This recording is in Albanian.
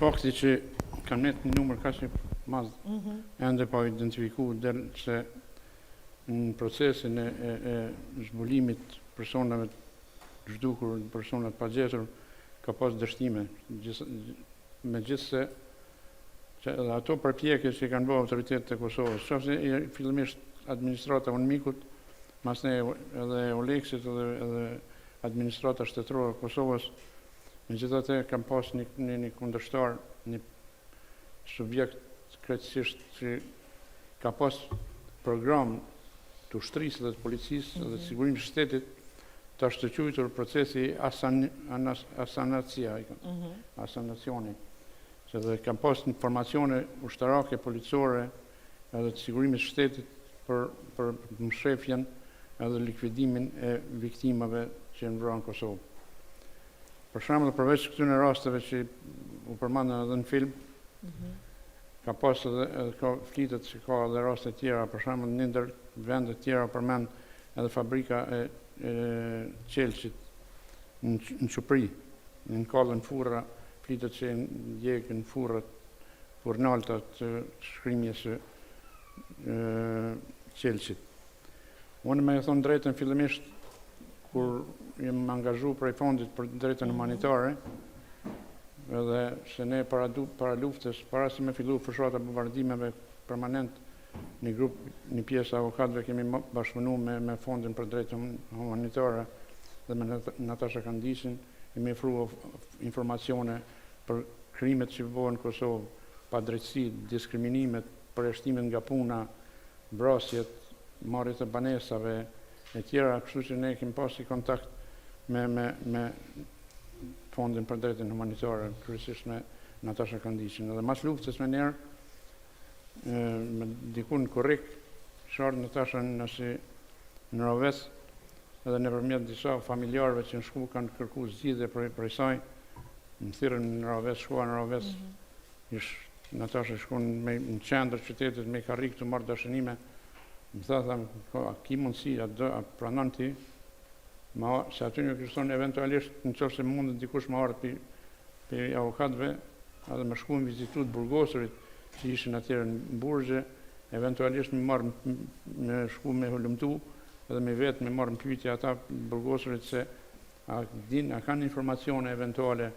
fakti që kanë met një numër kaq i madh ende pa identifikuar del se në procesin e zbulimit personave të zhdukur, personat pa gjetur, ka pas dështime. Megjithse që edhe ato përpjekje që kanë bërë autoritetet e Kosovës, qoftë fillimisht administrata Unmikut, masne edhe Oleksit edhe administrata shtetërore e Kosovës, megjithatë kanë pas një kundërshtar, një subjekt krejtësisht që ka pas program të ushtrisë dhe të policisë dhe të sigurimit të shtetit të shkëlqyer procesi asanacioni, se dhe kanë pas informacione ushtarake, policore edhe të sigurimit të shtetit për mshefjen edhe likvidimin e viktimave që janë vrarë në Kosovë. Për shembull, përveç këtyre rasteve që u përmendën edhe në film, ka pas edhe flitet që ka edhe raste tjera, për shembull në ndër vende tjera përmend edhe fabrika e qelçit në Çupri, në kallën Furra, flitet që ndjekën furrat furnalta të shkrimjes së qelçit. Unë me thonë drejtën fillimisht, kur jem angazhu prej fondit për drejtën humanitare, edhe se ne para luftës, para se me fillu fushrata bombardimeve permanent, një pjesë avokatëve kemi bashkëpunuar me fondin për drejtën humanitare dhe me Natasha Kandisin, kemi ofruar informacione për krimet që bëhen në Kosovë, padrejtësi, diskriminimet, përjashtimet nga puna, vrasjet, marrjet e banesave e tjera, kështu që ne kemi pasi kontakt me fondin për drejtën humanitare, kryesisht me Natasha Kandisin. Edhe mas luftës me njerë, me dikun korrik, shartë Natasha nësi në Roves, edhe nëpërmjet disa familjarëve që në shku kanë kërku zgjidhje prej saj, më thirrën në Roves, shkua në Roves, Natasha shkon në qendër qytetit me karrik të marrë dashënime, më thamë, a ki mundësi, a pranon ti, se aty një kërson eventualisht në qoftë se mundet dikush më ardhë për avokatëve, edhe më shku në vizitu të burgosurit që ishin atyre në Burgje, eventualisht me shku me hulumtu, edhe me vetë me marrë në pyetje ata burgosurit se a kanë informacione eventuale